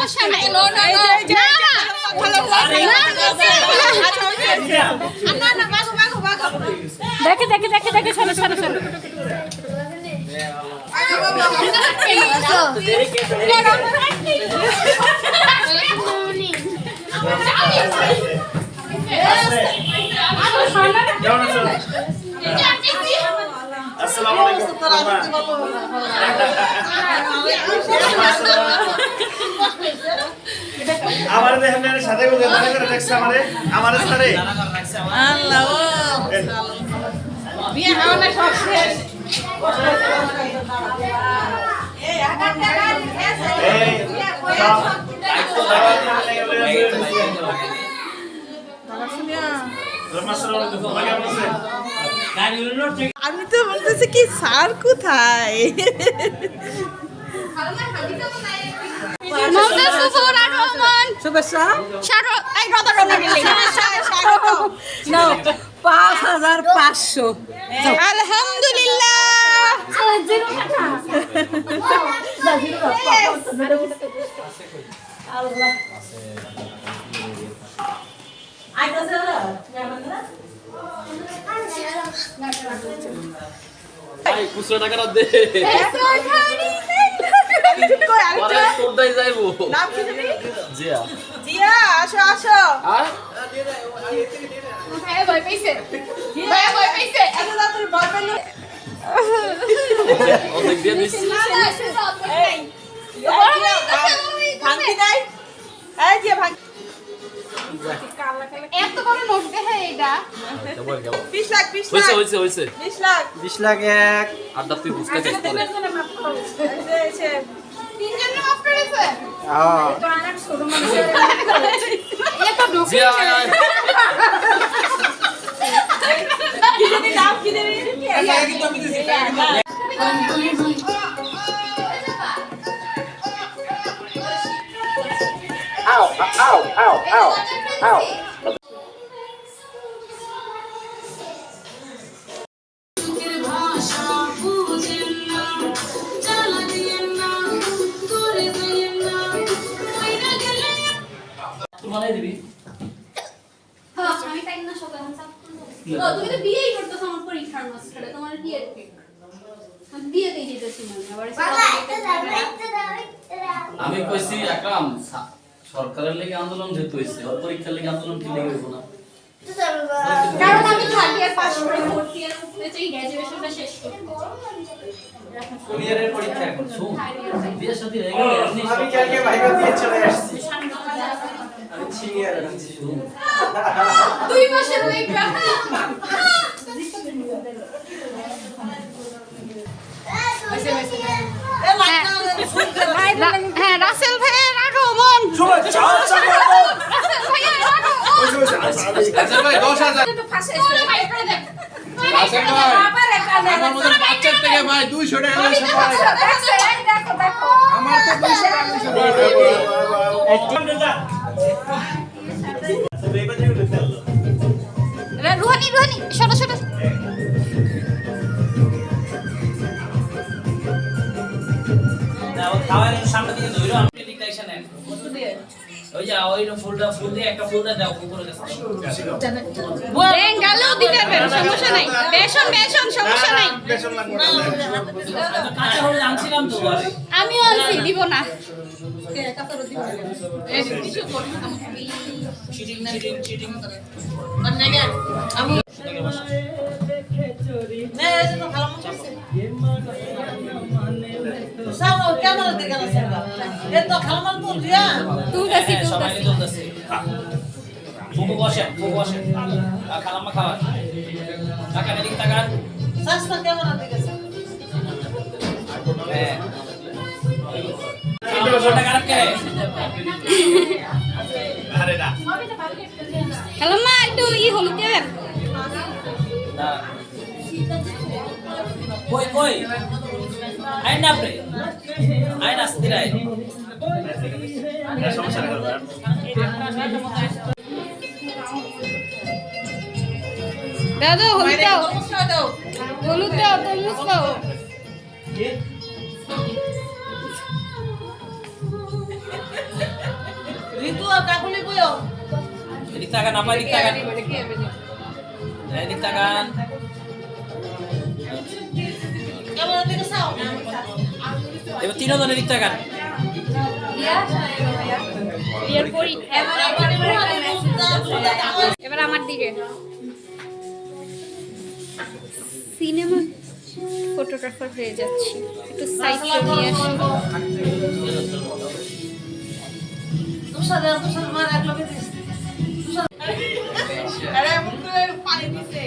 সমস্যা নাই দেখে দেখে দেখে দেখে শোনো শোনো শোনো আমার দেখেন সাথে করে দেখছে আমারে সাথে আল্লাহ বিয়ে হওয়ার সব শেষ আমি তো বলতেছি কি স্যার কোথায় শুভেচ্ছা 5,500 আলহামদুলিল্লাহ খুচরা টাকাটা দে তোরটাই যাইবো জিয়া জিয়া আসো আসো আর ভয় পাইছে ভয় পাইছে এত রাতের ভয় পেলো অনেক দিয়ে দিস ভাঙতি নাই এই যে ভাঙ এত বড় নোট দেখে এটা 20 লাখ 20 লাখ হইছে 20 লাখ 20 লাখ এক আড্ডা তুই বুঝতে চাস তোরে তিনজনে মাফ করেছে হ্যাঁ তো অনেক ছোট মানুষের এত ঢোকে জিয়া কি জানি নাম কি জানি আও আও আও আও আও তোমারে দিবি হ্যাঁ আমি তাই না সকালে সাপ ও তুমি তো বিয়েই করতেছ আমার পরীক্ষার মাঝখানে তোমার বিয়ে আমি বিয়ে দিয়ে দিতেছি মানে আবার আমি কইছি আকরাম সরকারের লাগি আন্দোলন যেতে হইছে আর পরীক্ষার লাগি আন্দোলন কি লাগি হইব না কারণ আমি থার্ড ইয়ার পাস করে ফোর্থ ইয়ার উঠতে চাই গ্র্যাজুয়েশনটা শেষ করতে কুরিয়ারের পরীক্ষা এখন শুন বিয়ের সাথে হয়ে গেল এমনি আমি কালকে ভাইবা দিয়ে চলে আসছি আমি সিনিয়র শুন 2 মাসের ওয়েটটা হ্যাঁ রাসেল ভাই রাখো মন শুভেচ্ছা রাসেল ভাই রাখো আচ্ছা ভাই 10,000 তো ফাঁসে এসে ভাই করে দেখ রাসেল ভাই আমার মধ্যে বাচ্চার থেকে ভাই 200 টাকা লইছে ভাই দেখো দেখো আমার তো 200 টাকা লইছে রুহানি রুহানি শোনো শোনো খাওয়ার সামনে দিকে ধইরো আমি ডিকটেশন নেন ওই যে ওই ফুলটা ফুল দিয়ে একটা ফুলটা দাও উপরে কাছে ব্যাং গালেও দিতে পারবে সমস্যা নাই বেশন বেশন সমস্যা নাই বেশন লাগবে না কাঁচা হলুদ আনছিলাম তো আরে আমিও আনছি দিব না চিটিং চিটিং চিটিং আমি না এই তো ভালো মতো সামনে ক্যামেরা দিকে না স্যার এ তো ভালো মতো রিয়া তুলতেছি সবাই তুলতেছি চলতেছে ফুকু বসে খালাম্মা খাওয়া টাকা দিকে টাকা সাসনা ক্যামেরা দিকে স্যার টাকা রাখে আরে না হ্যালো মা একটু হলুদ দেবেন না কই আই না প্রে আই না স্থিরাই সমস্যা না দাদা হলুদ দাও হলুদ দাও তরমুজ দাও ঋতু আর কাকুলি কইও এদিক তাকান আপা, এদিক তাকান, এদিক তাকান। ক্যামেরা দিকে চাও এবার তিনজন এদিক তাকান। বিয়ের পরই এবার আমার দিকে সিনেমা ফটোগ্রাফার হয়ে যাচ্ছি, একটু সাইড নিয়ে আসি। তুষার মার এক লোকে দিস আরে এমন করে পানি দিছে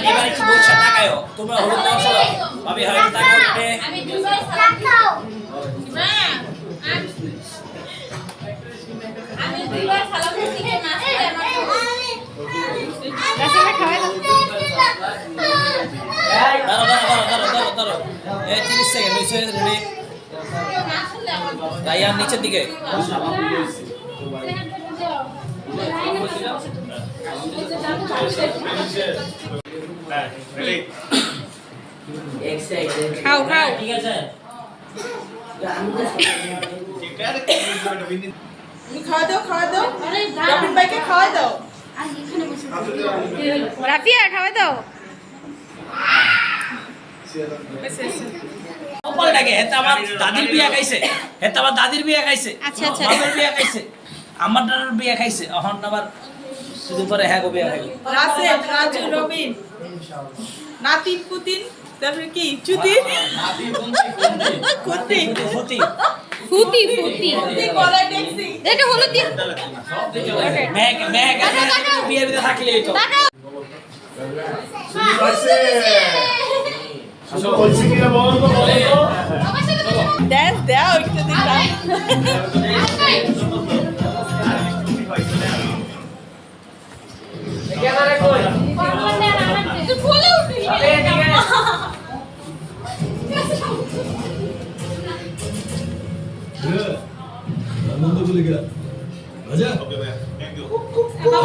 এবার একটু বসে তাকায়ো, তোমরা হলুদ বসো ভাবি, হয় তাকাও উঠে। আমি দুবার সালাম খাও না, আমি দুবার সালাম করতে গিয়ে নাচতে আমার রাসেল খাওয়াই দাও। ধরো। এই 30 সেকেন্ড হইছে, রেডি। তাই আর নিচের দিকে। খাও খাও ঠিক আছে। তুমি খাওয়া দাও রবিন ভাইকে খাওয়া দাও রাফিয়া খাওয়াই দাও। কপালটাকে হেতে আমার দাদির বিয়া খাইছে, হেতে আমার দাদির বিয়া খাইছে, আচ্ছা, আচ্ছা। বাবার বিয়া খাইছে, আমার দাদার বিয়া খাইছে, এখন আবার শুধু পরে হ্যাঁ গো বিয়া খাইবে। রাসেল রাজু রবিন নাতিন পুতিন তারপরে কি চুতি কুতি ফুটি ফুটি ফুটি গলায় ট্যাক্সি এটা হলো দিয়ে মেঘ বিয়ের ভিতরে থাকলে এই তো। ড্যান্স দাও একটু দিলাম ক্যামেরা কই তুই বলে উঠবি आनंद बोलेगा राजा না